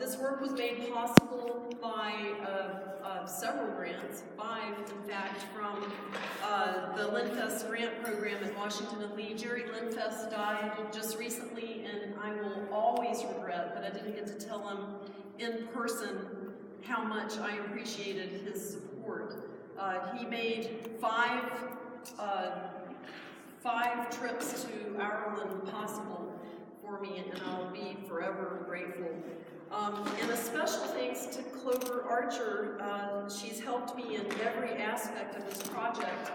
This work was made possible by several grants, 5 in fact, from the Linfest grant program in Washington and Lee. Jerry Linfest died just recently, and I will always regret that I didn't get to tell him in person how much I appreciated his support. He made 5 trips to Ireland possible for me, and I'll be forever grateful. And a special thanks to Clover Archer. She's helped me in every aspect of this project,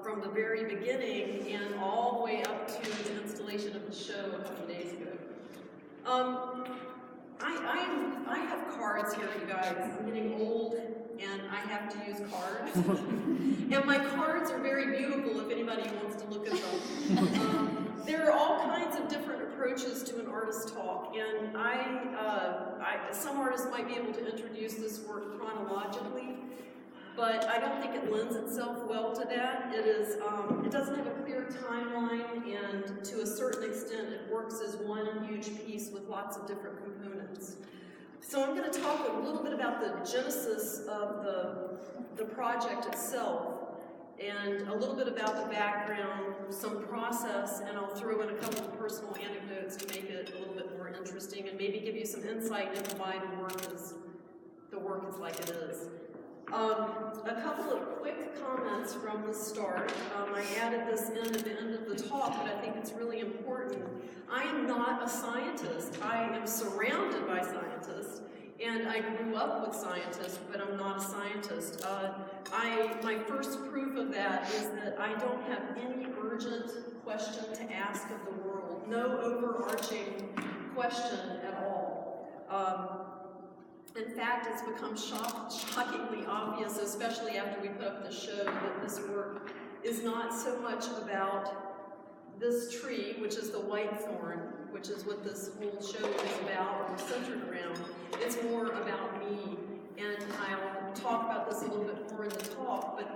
from the very beginning and all the way up to the installation of the show a couple days ago. I have cards here, you guys. I'm getting old, and I have to use cards. And my cards are very beautiful if anybody wants to look at them. There are all kinds of different approaches to an artist talk, and some artists might be able to introduce this work chronologically, but I don't think it lends itself well to that. It doesn't have a clear timeline, and to a certain extent it works as one huge piece with lots of different components. So I'm going to talk a little bit about the genesis of the project itself, and a little bit about the background, some process, and I'll throw in a couple of personal anecdotes to make it a little bit more interesting and maybe give you some insight into why the work is like it is. A couple of quick comments from the start. I added this in at the end of the talk, but I think it's really important. I am not a scientist. I am surrounded by scientists, and I grew up with scientists, but I'm not a scientist. My first proof of that is that I don't have any urgent question to ask of the world. No overarching question at all. In fact, it's become shockingly obvious, especially after we put up the show, that this work is not so much about this tree, which is the whitethorn, which is what this whole show is about or centered around. It's more about me, and I'll talk about this a little bit more in the talk, but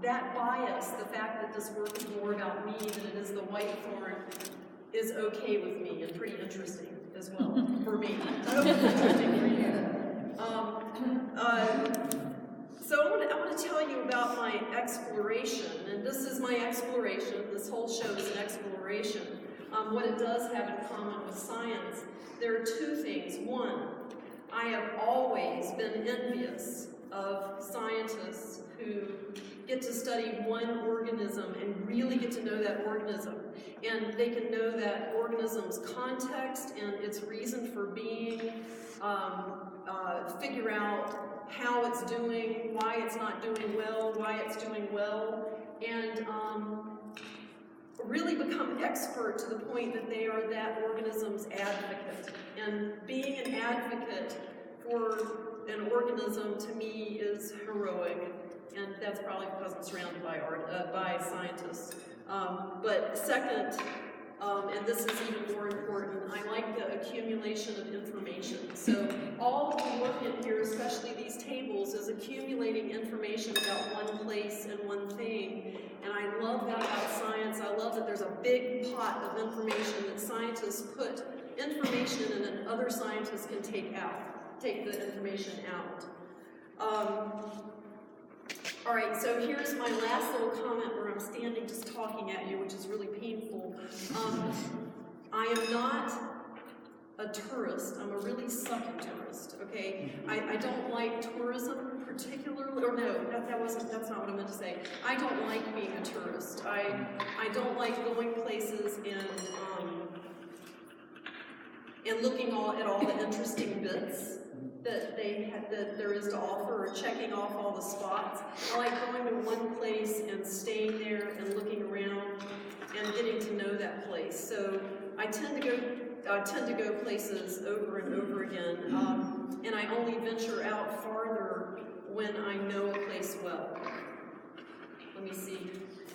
that bias, the fact that this work is more about me than it is the whitethorn, is okay with me and pretty interesting as well, for me. I hope it's interesting for you. So I want to tell you about my exploration, and this is my exploration. This whole show is an exploration. What it does have in common with science, there are 2 things. One, I have always been envious of scientists who get to study one organism and really get to know that organism. And they can know that organism's context and its reason for being, figure out how it's doing, why it's not doing well, why it's doing well, and really become expert to the point that they are that organism's advocate. And being an advocate for an organism, to me, is heroic, and that's probably because I'm surrounded by scientists. But second, and this is even more important, I like the accumulation of information. So all of the work in here, especially these tables, is accumulating information about one place and one thing. And I love that about science. I love that there's a big pot of information that scientists put information in and other scientists can take the information out. All right, so here's my last little comment where I'm standing just talking at you, which is really painful. I am not a tourist. I'm a really sucky tourist, okay? I don't like tourism particularly, or no, that's not what I meant to say. I don't like being a tourist. I don't like going places and looking at all the interesting bits that there is to offer, or checking off all the spots. I like going to one place and staying there and looking around and getting to know that place. So I tend to go places over and over again, and I only venture out farther when I know a place well. Let me see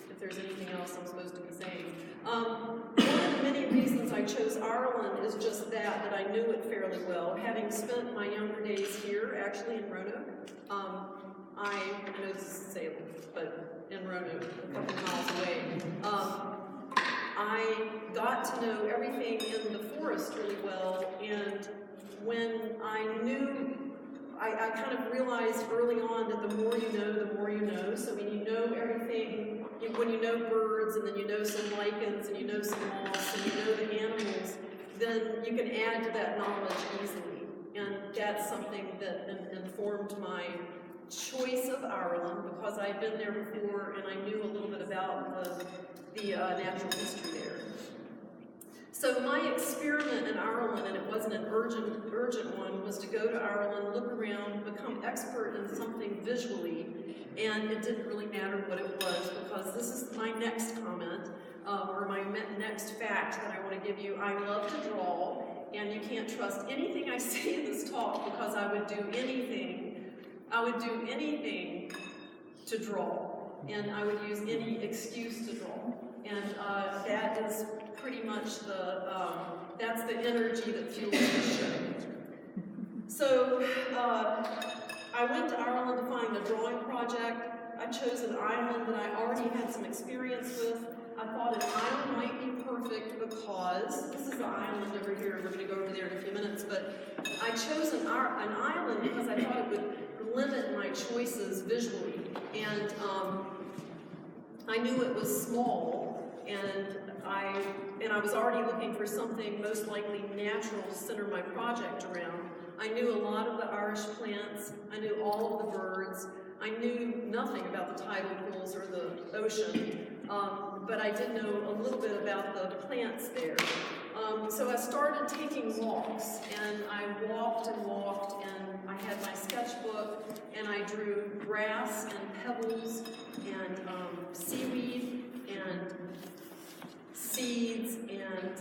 if there's anything else I'm supposed to be saying. One of the many reasons I chose Ireland is just that I knew it fairly well. Having spent my younger days here, actually in Roanoke, I know this is Salem, but in Roanoke, a couple miles away, I got to know everything in the forest really well, and when I kind of realized early on that the more you know, the more you know. So when you know everything, when you know birds, and then you know some lichens, and you know some moss, and you know the animals, then you can add to that knowledge easily. And that's something that informed my choice of Ireland, because I'd been there before and I knew a little bit about the natural history there. So my experiment in Ireland, and it wasn't an urgent one, was to go to Ireland, look around, become expert in something visually, and it didn't really matter what it was, because this is my next comment, or my next fact that I want to give you. I love to draw, and you can't trust anything I say in this talk, because I would do anything to draw, and I would use any excuse to draw, and that is pretty much that's the energy that fuels the show. So I went to Ireland to find a drawing project. I chose an island that I already had some experience with. I thought an island might be perfect because this is the island over here. We're going to go over there in a few minutes, but I chose an island because I thought it would limit my choices visually, and I knew it was small, and I was already looking for something most likely natural to center my project around. I knew a lot of the Irish plants, I knew all of the birds, I knew nothing about the tidal pools or the ocean, but I did know a little bit about the plants there. So I started taking walks, and I walked, and I had my sketchbook, and I drew grass and pebbles and seaweed and seeds, and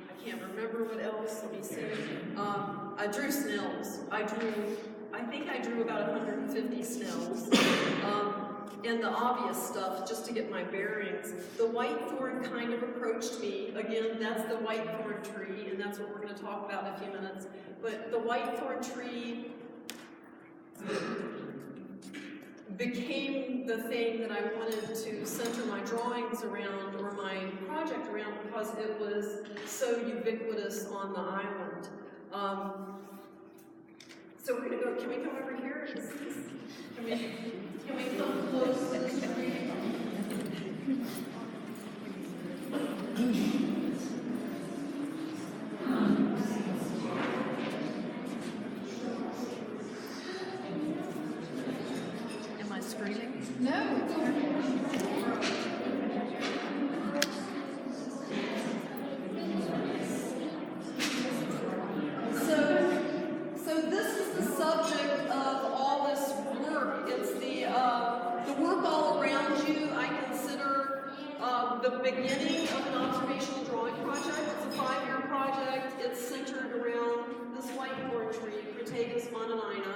I can't remember what else. Let me see. I drew snails. I think I drew about 150 snails. And the obvious stuff, just to get my bearings. The whitethorn kind of approached me. Again, that's the whitethorn tree, and that's what we're going to talk about in a few minutes. But the whitethorn tree became the thing that I wanted to center my drawings around, or my project around, because it was so ubiquitous on the island. So we're going to go, can we come over here? Can we come close to this tree? Am I screaming? No. So this is the subject of all this work. It's the work all around you. I consider the beginning of an observational drawing project. It's a 5-year project. It's centered around this whitethorn tree, Crataegus mononina.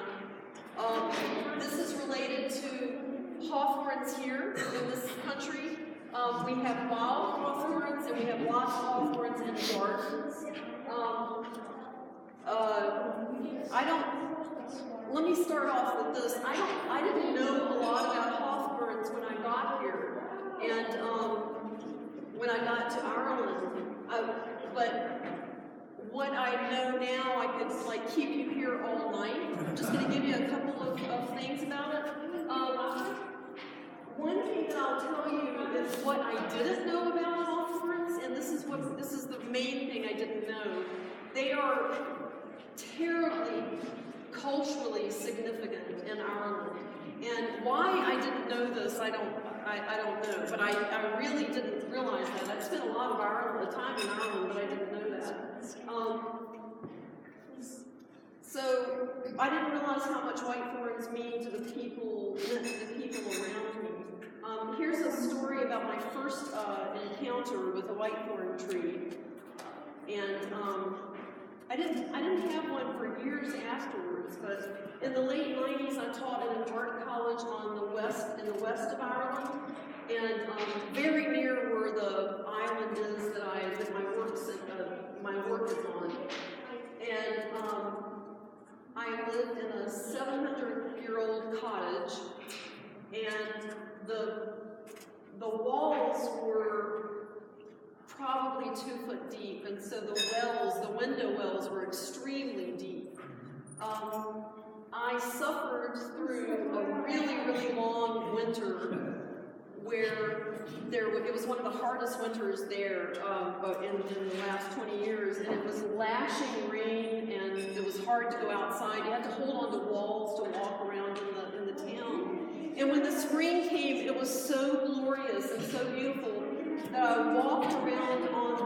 This is related to hawthorns here in this country. We have wild hawthorns, and we have lots of hawthorns in gardens. Let me start off with this. I didn't know a lot about hawthorns when I got here, and when I got to Ireland. But what I know now, I could keep you here all night. I'm just going to give you a couple of things about it. One thing that I'll tell you is what I didn't know about hawthorns, and this is the main thing I didn't know. They are terribly culturally significant in Ireland, and why I didn't know this, I don't know. But I really didn't realize that. I spent a lot of time in Ireland, but I didn't know that. So I didn't realize how much whitethorns mean to the people around me. Here's a story about my first encounter with a whitethorn tree, and I didn't have one for years afterwards. But in the late '90s, I taught at an art college in the west of Ireland, and very near where the island is that my work is on. And I lived in a 700-year-old cottage, and the walls were probably 2 foot deep, and so the window wells were extremely deep. I suffered suffered through a really, really long winter where it was one of the hardest winters there in the last 20 years, and it was lashing rain, and it was hard to go outside. You had to hold on to walls to walk around in the town. And when the spring came, it was so glorious and so beautiful that I walked around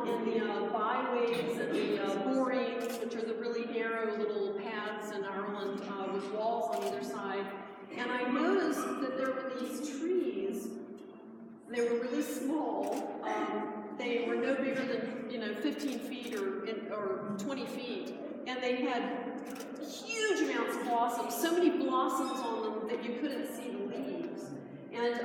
in the byways and the borings, which are the really narrow little paths in Ireland with walls on either side, and I noticed that there were these trees. They were really small. They were no bigger than 15 feet or 20 feet, and they had huge amounts of blossoms. So many blossoms on them that you couldn't see the leaves. And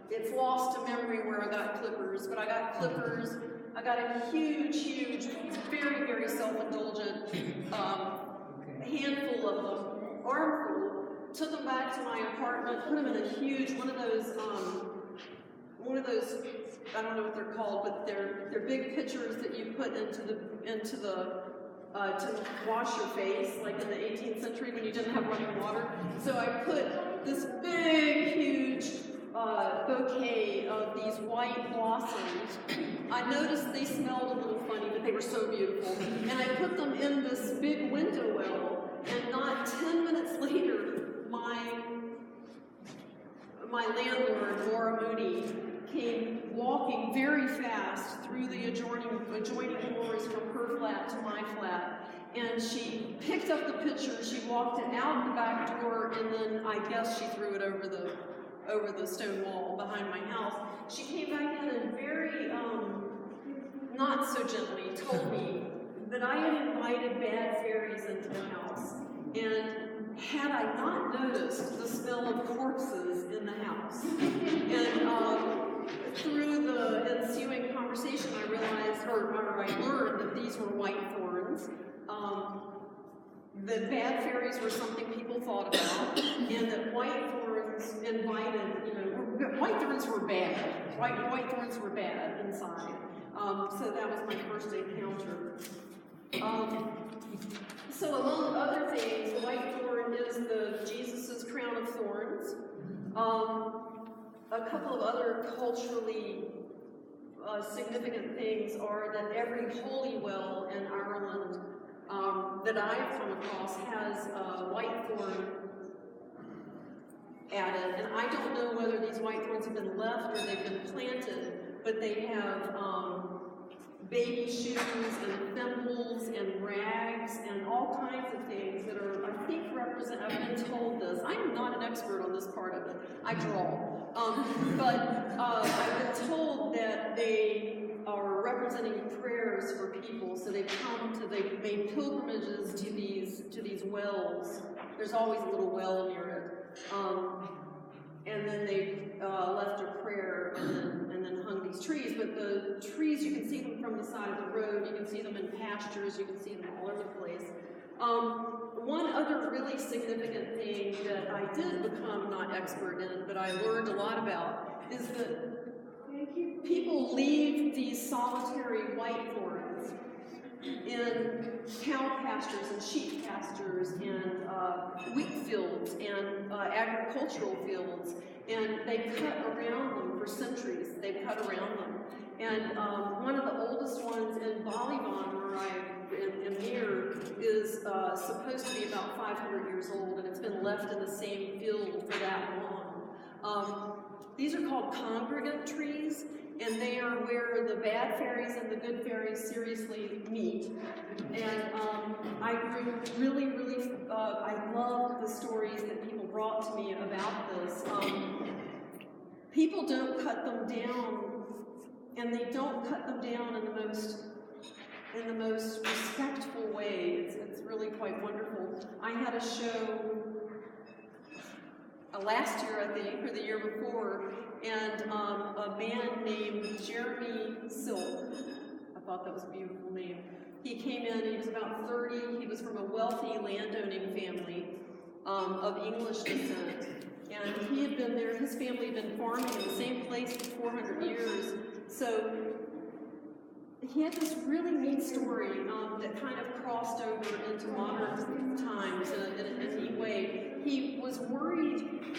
it's lost to memory where I got clippers, but I got clippers. I got a huge, very, very self-indulgent handful of them, armful. Took them back to my apartment, put them in a huge one of those. I don't know what they're called, but they're big pitchers that you put into the to wash your face, like in the 18th century when you didn't have running water. So I put this big, huge bouquet of these white blossoms. I noticed they smelled a little funny, but they were so beautiful. And I put them in this big window well, and not 10 minutes later, my landlord, Laura Mooney, came walking very fast through the adjoining floors from her flat to my flat, and she picked up the pitcher, she walked it out the back door, and then I guess she threw it over the stone wall behind my house. She came back in and very, not so gently, told me that I had invited bad fairies into the house, and had I not noticed the smell of corpses in the house. And through the ensuing conversation, I realized, or I learned that these were whitethorns. That bad fairies were something people thought about, and that whitethorns invited, whitethorns were bad. Whitethorns were bad inside. So that was my first encounter. So among other things, the whitethorn is Jesus' crown of thorns. A couple of other culturally significant things are that every holy well in Ireland that I've come across has whitethorn added. And I don't know whether these whitethorns have been left or they've been planted, but they have baby shoes and thimbles and rags and all kinds of things that are, I think, I've been told this. I'm not an expert on this part of it. I draw. But I've been told that they are representing prayers for people, so they've made pilgrimages to these wells. There's always a little well near it. And then they left a prayer and then hung these trees. But the trees, you can see them from the side of the road, you can see them in pastures, you can see them all over the place. One other really significant thing that I did become not expert in, but I learned a lot about, is that people leave these solitary whitethorns in cow pastures and sheep pastures and wheat fields and agricultural fields, and they cut around them for centuries. They've cut around them. And one of the oldest ones in Ballyvon, where I am near, is supposed to be about 500 years old, and it's been left in the same field for that long. These are called congregant trees, and they are where the bad fairies and the good fairies seriously meet. And I grew really, I loved the stories that people brought to me about this. People don't cut them down, and they don't cut them down in the most respectful way. It's really quite wonderful. I had a show last year, I think, or the year before, and a man named Jeremy Silk, I thought that was a beautiful name. He came in, he was about 30, he was from a wealthy landowning family of English descent, and he had been there, his family had been farming in the same place for 400 years, so he had this really neat story that kind of crossed over into modern worried,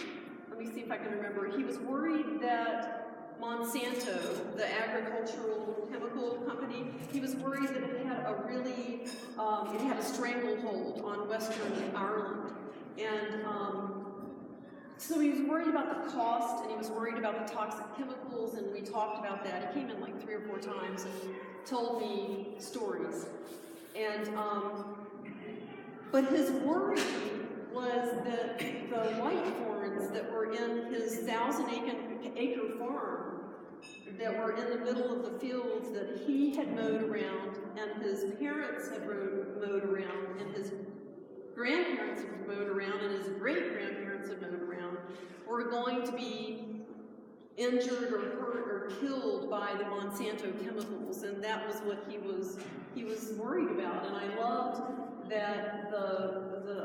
let me see if I can remember, he was worried that Monsanto, the agricultural chemical company, he was worried that it had a really, it had a stranglehold on Western Ireland. And so he was worried about the cost, and he was worried about the toxic chemicals, and we talked about that. He came in like 3 or 4 times and told me stories. And, but his worry was that the whitethorns that were in his 1,000-acre farm, that were in the middle of the fields that he had mowed around, and his parents had mowed around, and his grandparents had mowed around, and his great-grandparents had mowed around, were going to be injured or hurt or killed by the Monsanto chemicals, and that was what he was worried about. And I loved that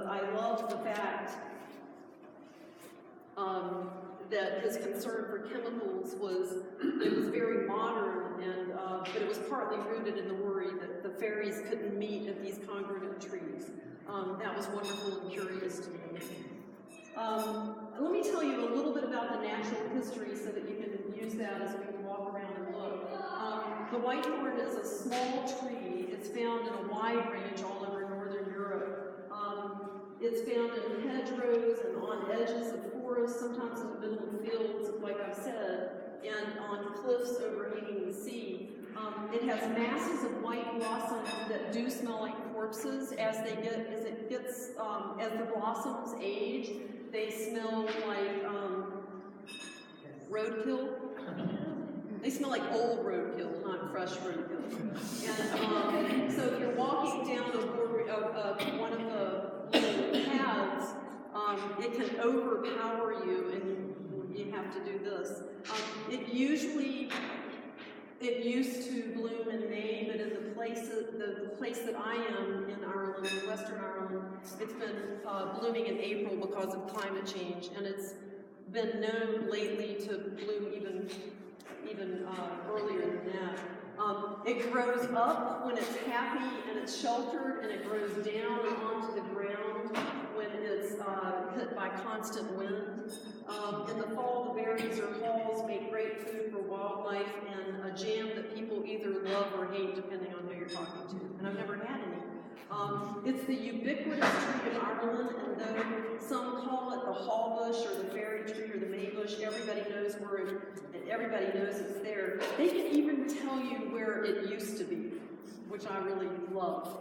I loved the fact that his concern for chemicals was very modern, and but it was partly rooted in the worry that the fairies couldn't meet at these congregate trees. That was wonderful and curious to me. Let me tell you a little bit about the natural history so that you can use that as we walk around and look. The whitethorn is a small tree. It's found in a wide range all over northern Europe. It's found in hedgerows and on edges of forests, sometimes in the middle of fields, like I said, and on cliffs overhanging the sea. It has masses of white blossoms that do smell like corpses as the blossoms age. They smell like roadkill. They smell like old roadkill, not fresh roadkill. And so if you're walking down one of the little paths, it can overpower you, and you have to do this. It used to bloom in May, but in the place that I am in Ireland, in Western Ireland, it's been blooming in April because of climate change, and it's been known lately to bloom even earlier than that. It grows up when it's happy and it's sheltered, and it grows down onto the ground when it's hit by constant wind. In the fall, the berries or hulls make great food for wildlife and a jam that people either love or hate, depending on who you're talking to. And I've never had any. It's the ubiquitous tree in Ireland, and though some call it the hallbush or the fairy tree or the maybush, everybody knows everybody knows it's there. They can even tell you where it used to be, which I really love.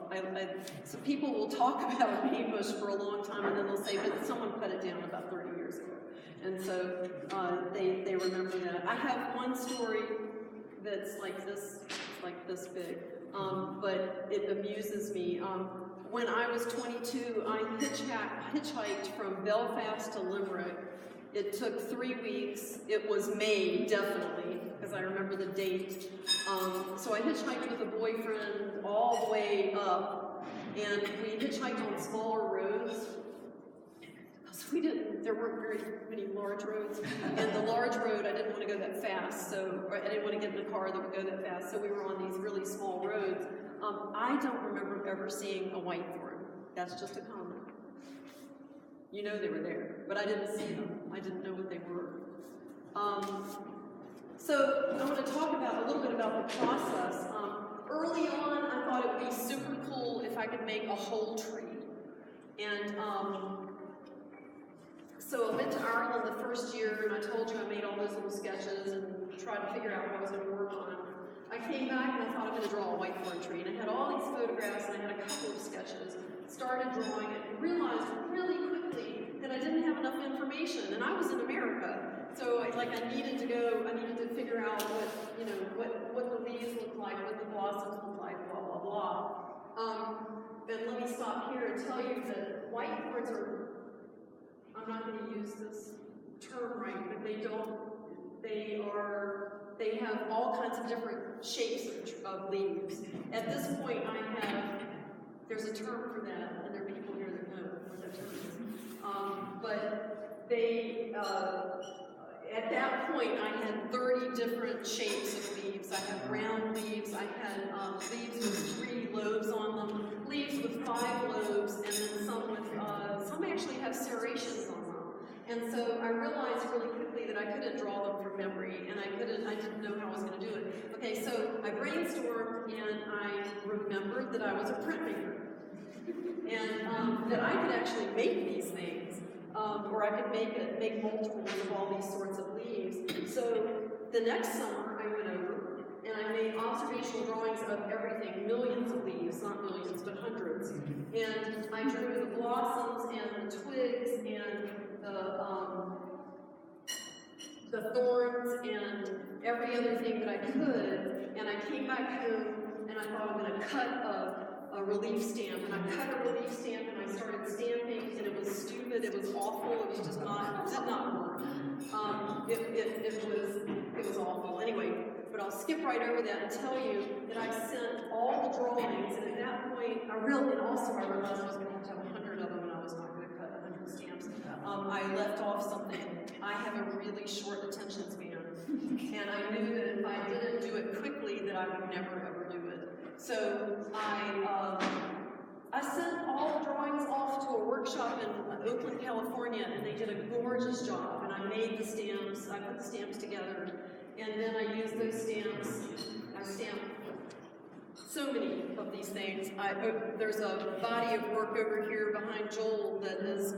So people will talk about maybush for a long time, and then they'll say, but someone cut it down about 30 years ago. And so they remember that. I have one story that's like this big, but it amuses me. When I was 22, I hitchhiked from Belfast to Limerick. It took 3 weeks. It was May, definitely, because I remember the date. So I hitchhiked with a boyfriend all the way up, and we hitchhiked on smaller roads. There weren't very many large roads, and the large road, I didn't want to go that fast, so I didn't want to get in a car that would go that fast, so we were on these really small roads. I don't remember ever seeing a whitethorn. That's just a comment. You know they were there, but I didn't see them. I didn't know what they were. So I want to talk a little bit about the process. Early on, I thought it would be super cool if I could make a whole tree. And so I went to Ireland the first year, and I told you I made all those little sketches and tried to figure out what I was going to work on. I came back and I thought I'm going to draw a whitethorn tree, and I had all these photographs and I had a couple of sketches. Started drawing it and realized really quickly that I didn't have enough information, and I was in America, so I needed to figure out what the leaves look like, what the blossoms look like, blah blah blah. And let me stop here and tell you that whitethorns are, I'm not going to use this term right, but they have all kinds of different shapes of leaves. At this point, there's a term for that, and there are people here that know what that term is. But at that point, I had 30 different shapes of leaves. I had round leaves, I had leaves with 3 lobes on them, leaves with 5 lobes, and then some actually have serrations on them. And so I realized really quickly that I couldn't draw them from memory, and I didn't know how I was going to do it. Okay, so I brainstormed, and I remembered that I was a printmaker, and that I could actually make these things, or I could make multiples of all these sorts of leaves. So the next summer, I went over, and I made observational drawings of everything, millions of leaves, not millions, but hundreds. And I drew the blossoms and the twigs and the thorns and every other thing that I could. And I came back home and I thought I'm going to cut a relief stamp. And I cut a relief stamp and I started stamping, and it was stupid, it was awful, it was just not, it did not work. It was awful. Anyway, but I'll skip right over that and tell you that I sent all the drawings, and at that point, I realized I was going to have 100 of them, and I was not going to cut 100 stamps. I left off something. I have a really short attention span, and I knew that if I didn't do it quickly, that I would never ever do it. So I sent all the drawings off to a workshop in Oakland, California, and they did a gorgeous job. And I made the stamps, I put the stamps together, and then I used those stamps. I stamped so many of these things. There's a body of work over here behind Joel that is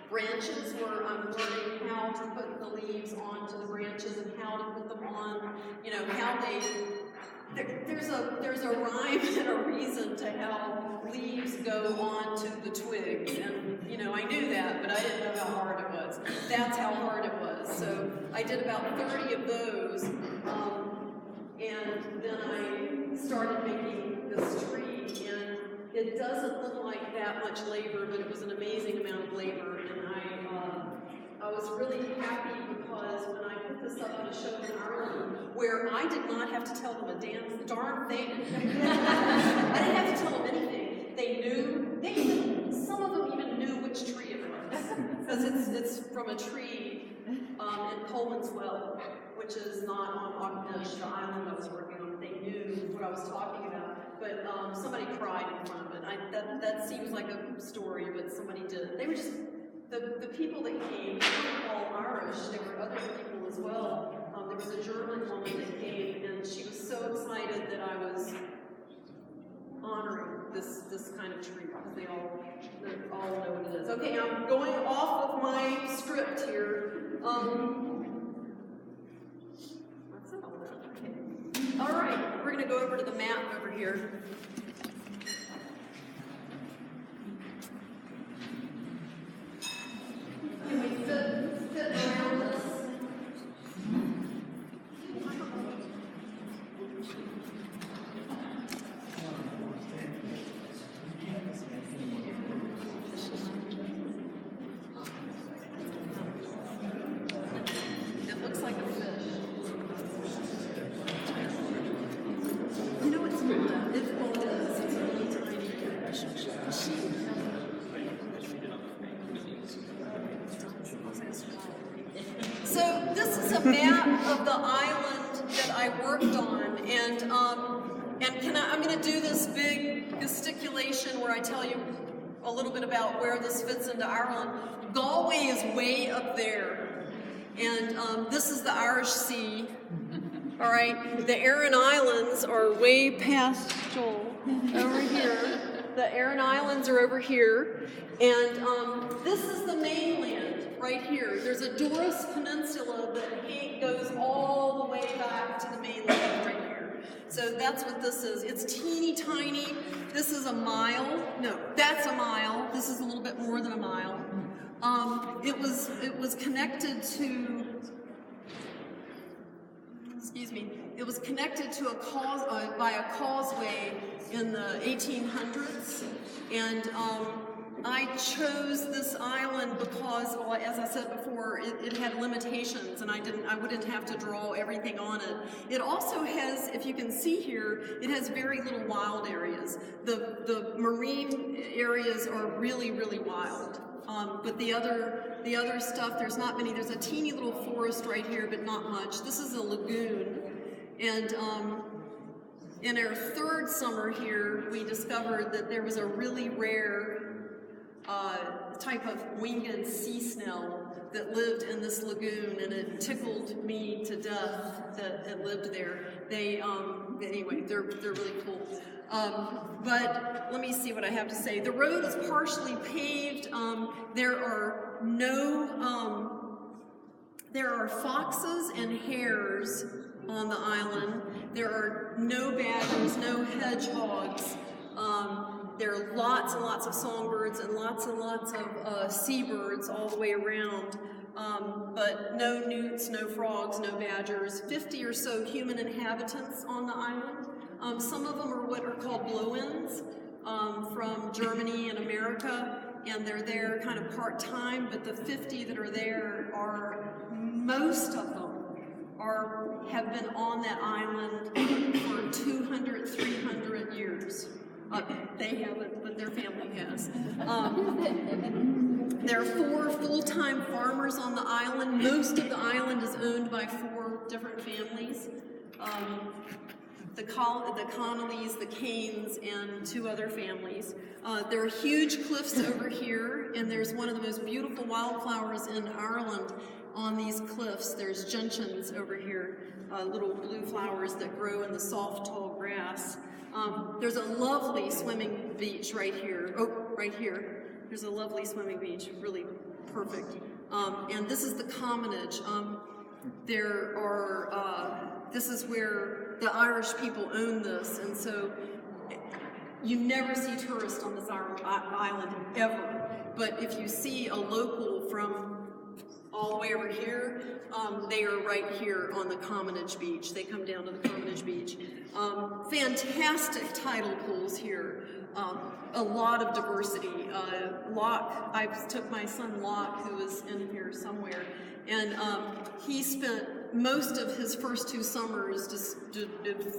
branches where I'm learning how to put the leaves onto the branches and how to put them on, you know, how they... There's a rhyme and a reason to how leaves go onto the twigs, and you know I knew that, but I didn't know how hard it was. That's how hard it was. So I did about 30 of those, and then I started making this tree, and it doesn't look like that much labor, but it was an amazing amount of labor, and I was really happy because when I put this up at a show in Ireland, where I did not have to tell them a darn thing. I didn't have to tell them anything. They knew, some of them even knew which tree it was. Because it's from a tree in Coleman's Well, which is not on Ognish, the island I was working on. They knew what I was talking about. But somebody cried in front of it. That seems like a story, but somebody did. They were just... The people that came weren't all Irish, there were other people as well. There was a German woman that came, and she was so excited that I was honoring this kind of tree, because they all know what it is. Okay, I'm going off of my script here. That's it all that. Okay. All right, we're going to go over to the map over here. Can we fit around this? It looks like a fish. You know, it's not. It is. It's really tiny. So this is a map of the island that I worked on, and I'm going to do this big gesticulation where I tell you a little bit about where this fits into Ireland. Galway is way up there, and this is the Irish Sea. All right, the Aran Islands are way past Joel over here. The Aran Islands are over here, and this is the mainland right here. There's a Doris Peninsula that goes all the way back to the mainland right here. So that's what this is. It's teeny tiny. This is a mile. No, that's a mile. This is a little bit more than a mile. It was connected to. Excuse me. It was connected to by a causeway in the 1800s, and I chose this island because, well, as I said before, it had limitations, and I wouldn't have to draw everything on it. It also has, if you can see here, it has very little wild areas. The marine areas are really, really wild. But the other stuff, there's not many. There's a teeny little forest right here, but not much. This is a lagoon, and in our third summer here, we discovered that there was a really rare type of winged sea snail that lived in this lagoon, and it tickled me to death that it lived there. Anyway, they're really cool. But let me see what I have to say. The road is partially paved. There are foxes and hares on the island. There are no badgers, no hedgehogs. There are lots and lots of songbirds and lots of seabirds all the way around. But no newts, no frogs, no badgers. 50 or so human inhabitants on the island. Some of them are what are called blow-ins from Germany and America, and they're there kind of part-time, but the 50 that are there most of them have been on that island for 200, 300 years. They haven't, but their family has. There are 4 full-time farmers on the island. Most of the island is owned by 4 different families. The Connollys, the Canes, and 2 other families. There are huge cliffs over here, and there's one of the most beautiful wildflowers in Ireland on these cliffs. There's gentians over here, little blue flowers that grow in the soft, tall grass. There's a lovely swimming beach right here. Oh, right here. There's a lovely swimming beach, really perfect. And this is the commonage. This is where the Irish people own this, and so you never see tourists on this island ever. But if you see a local from all the way over here, they are right here on the Commonage Beach. They come down to the Commonage Beach. Fantastic tidal pools here. A lot of diversity. I took my son Locke, who is in here somewhere, and he spent most of his first 2 summers just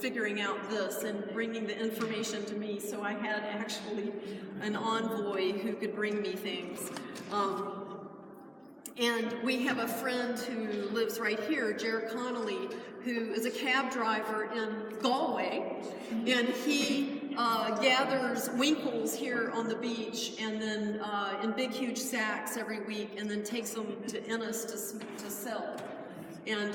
figuring out this and bringing the information to me, so I had actually an envoy who could bring me things. And we have a friend who lives right here, Jared Connolly, who is a cab driver in Galway, and he gathers winkles here on the beach, and then in big, huge sacks every week, and then takes them to Ennis to sell. And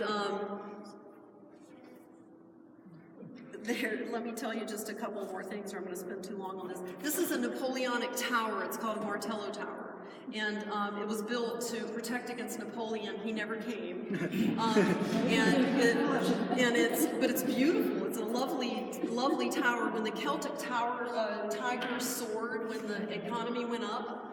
let me tell you just a couple more things, or I'm going to spend too long on this. This is a Napoleonic tower. It's called a Martello Tower. And it was built to protect against Napoleon. He never came. But it's beautiful. It's a lovely, lovely tower. When the Celtic tigers soared, when the economy went up,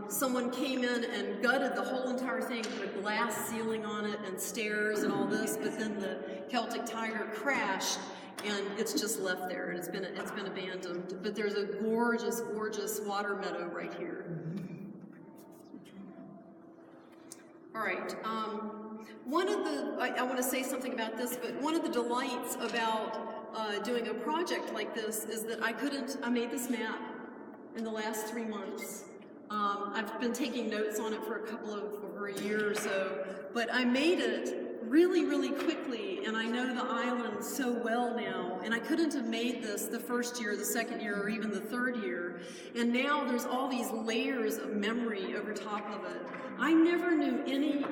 someone came in and gutted the whole entire thing, put a glass ceiling on it and stairs and all this, but then the Celtic tiger crashed, and it's just left there, and it's been abandoned. But there's a gorgeous, gorgeous water meadow right here. All right. I want to say something about this, but one of the delights about doing a project like this is that I made this map in the last 3 months. I've been taking notes on it for over a year or so, but I made it really, really quickly, and I know the island so well now, and I couldn't have made this the first year, the second year, or even the third year, and now there's all these layers of memory over top of it. I never knew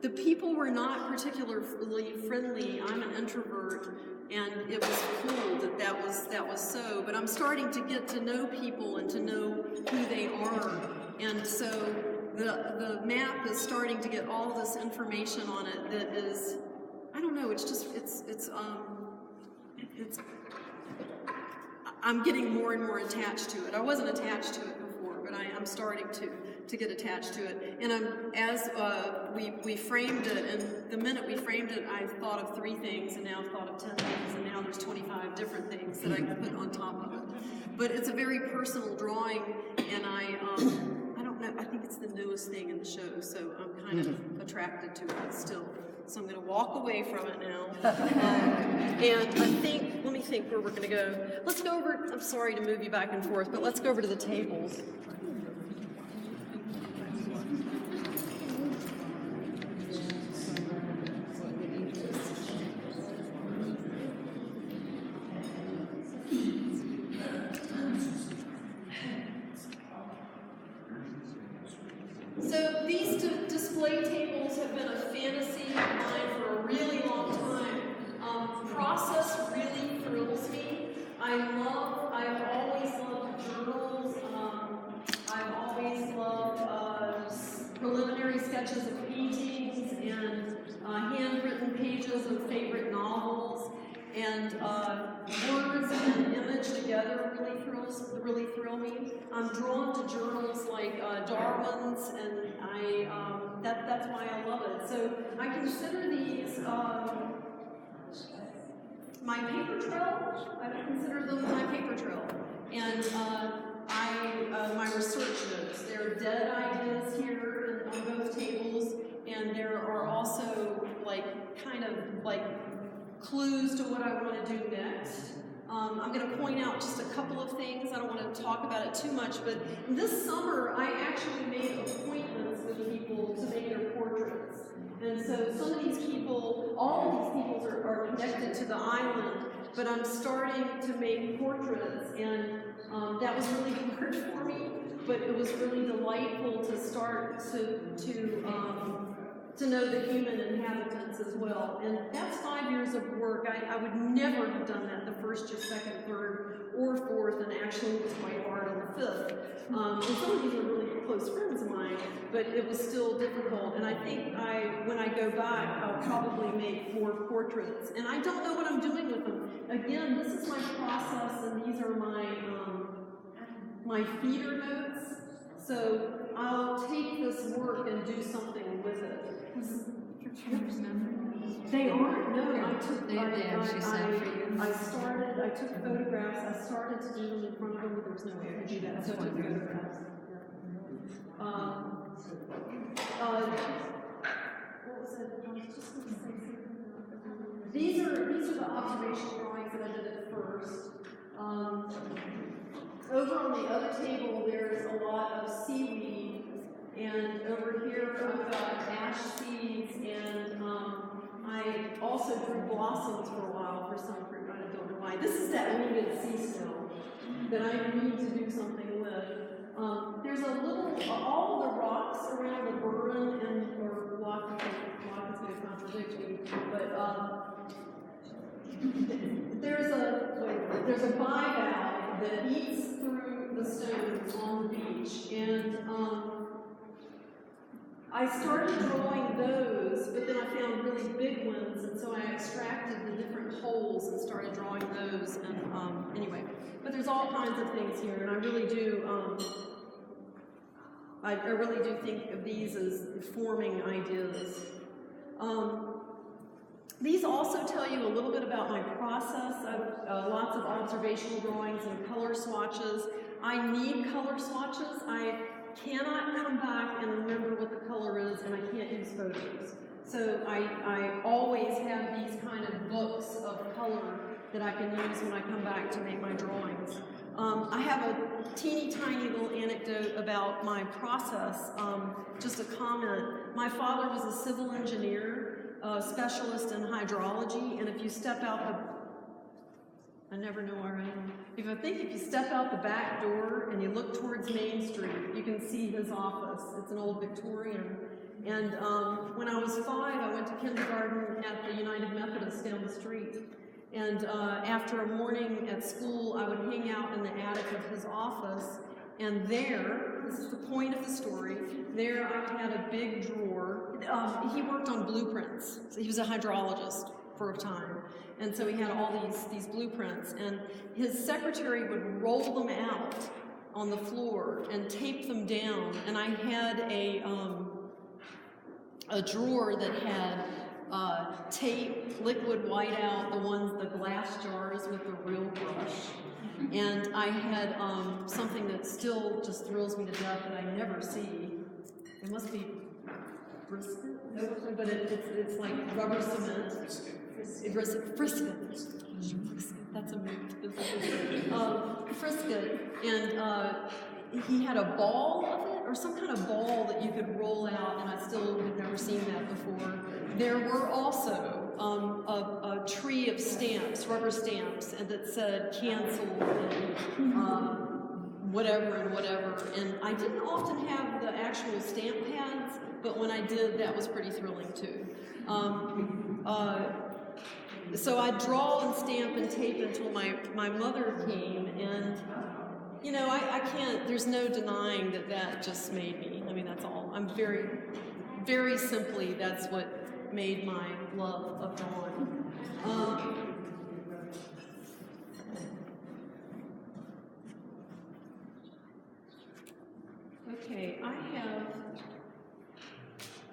the people were not particularly friendly. I'm an introvert, and it was cool that was so, but I'm starting to get to know people and to know who they are, and so the map is starting to get all this information on it that is, I don't know, I'm getting more and more attached to it. I wasn't attached to it before, but I'm starting to get attached to it. And as we framed it, and the minute we framed it, I thought of 3 things, and now I've thought of 10 things, and now there's 25 different things that I can put on top of it. But it's a very personal drawing, and I don't know, I think it's the newest thing in the show, so I'm kind of attracted to it still. So I'm going to walk away from it now. And let me think where we're going to go. Let's go over, I'm sorry to move you back and forth, but let's go over to the tables. I've always loved journals. I've always loved preliminary sketches of paintings and handwritten pages of favorite novels. And words and image together really thrill me. I'm drawn to journals like Darwin's, and that's why I love it. So I consider these my paper trail. I consider them my paper trail, and my research notes. There are dead ideas here on both tables, and there are also kind of clues to what I want to do next. I'm going to point out just a couple of things. I don't want to talk about it too much, but this summer I actually made appointments with people to make their portraits. And so some of these people, all of these people are connected to the island, but I'm starting to make portraits, and that was really hard for me, but it was really delightful to start to know the human inhabitants as well. And that's 5 years of work. I would never have done that the first or second, third, or fourth, and actually it was quite hard on the fifth. And some of these are really close friends of mine, but it was still difficult. And I think when I go back, I'll probably make more portraits. And I don't know what I'm doing with them. Again, this is my process, and these are my feeder notes. So I'll take this work and do something with it. They aren't. No, I took. I took photographs. I started to do them in front of them, but there was no way I could do that. So I took photographs. What was it? I was just going to say something. These are the observational drawings that I did at first. Over on the other table, there's a lot of seaweed, and over here I've got ash seeds, and I also drew blossoms for a while for some fruit. I don't know why. This is that winged sea snail that I need to do something with. There's a little, all the rocks around the burn or block is going to contradict me, but there's a bivalve that eats through the stones on the beach, and I started drawing those, but then I found really big ones, and so I extracted the different holes and started drawing those. And anyway, but there's all kinds of things here, and I really do. I really do think of these as forming ideas. These also tell you a little bit about my process. I've lots of observational drawings and color swatches. I need color swatches. I cannot come back and remember what the color is, and I can't use photos. So I always have these kind of books of color that I can use when I come back to make my drawings. I have a teeny tiny little anecdote about my process, just a comment. My father was a civil engineer, specialist in hydrology, and if you step out I never know where I am. If you step out the back door and you look towards Main Street, you can see his office. It's an old Victorian. And when I was 5, I went to kindergarten at the United Methodist down the street. And after a morning at school, I would hang out in the attic of his office. And there, this is the point of the story, there I had a big drawer. He worked on blueprints. So he was a hydrologist for a time. And so he had all these blueprints. And his secretary would roll them out on the floor and tape them down. And I had a drawer that had tape, liquid whiteout, the glass jars with the real brush. And I had something that still just thrills me to death that I never see. It must be brisket, but it's like rubber cement. Frisket. That's a mood. Frisket. And he had a ball of it, or some kind of ball that you could roll out, and I still had never seen that before. There were also a tree of stamps, rubber stamps, and that said canceled and whatever and whatever. And I didn't often have the actual stamp pads, but when I did, that was pretty thrilling too. so I'd draw and stamp and tape until my mother came, and you know, I can't, there's no denying that that just made me. I mean, that's all. I'm very, very simply, that's what made my love of drawing. Okay, I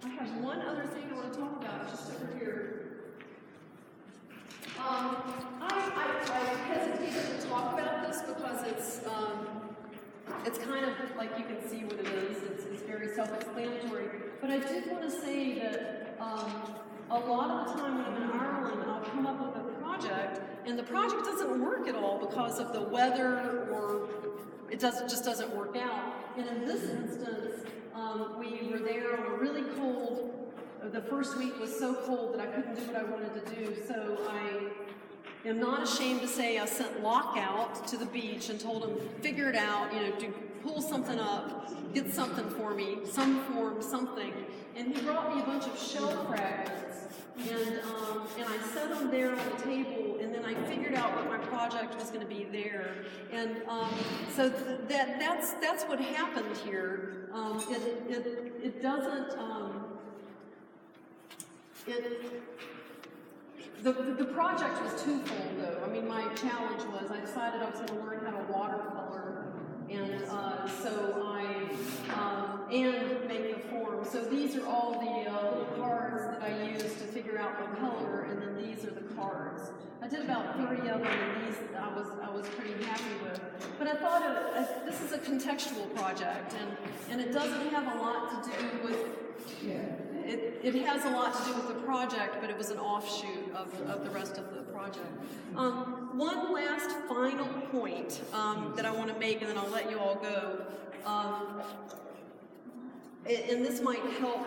have one other thing I want to talk about just over here. I hesitated to talk about this because it's kind of like you can see what it is. It's very self-explanatory. But I did want to say that a lot of the time when I'm in Ireland, I'll come up with a project, and the project doesn't work at all because of the weather, or it just doesn't work out. And in this instance, we were there on a really cold. The first week was so cold that I couldn't do what I wanted to do, so I am not ashamed to say I sent Lockout to the beach and told him, figure it out, you know, pull something up, get something for me, some form, something. And he brought me a bunch of shell fragments, and I set them there on the table, and then I figured out what my project was going to be there. And so that's what happened here. It doesn't. The project was twofold, though. I mean, my challenge was I decided I was going to learn how to watercolor, and so and make the form. So these are all the little cards that I used to figure out the color, and then these are the cards. I did about 30 of them, and these I was pretty happy with. But I thought this is a contextual project, and it doesn't have a lot to do with. It has a lot to do with the project, but it was an offshoot of the rest of the project. One last final point that I want to make, and then I'll let you all go. And this might help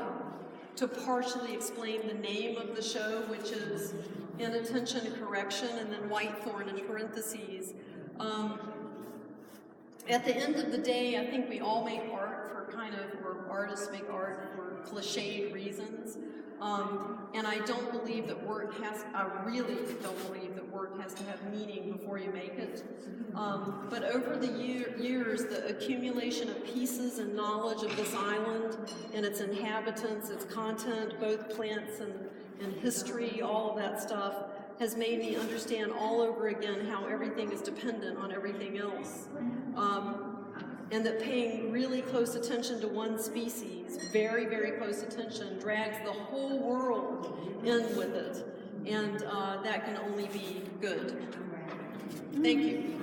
to partially explain the name of the show, which is Inattention Correction, and then Whitethorn in parentheses. At the end of the day, I think we all make art for or artists make art for cliched reasons. And I don't believe that I really don't believe that work has to have meaning before you make it. But over the years, the accumulation of pieces and knowledge of this island and its inhabitants, its content, both plants and history, all of that stuff, has made me understand all over again how everything is dependent on everything else. And that paying really close attention to one species, very, very close attention, drags the whole world in with it. And that can only be good. Thank you.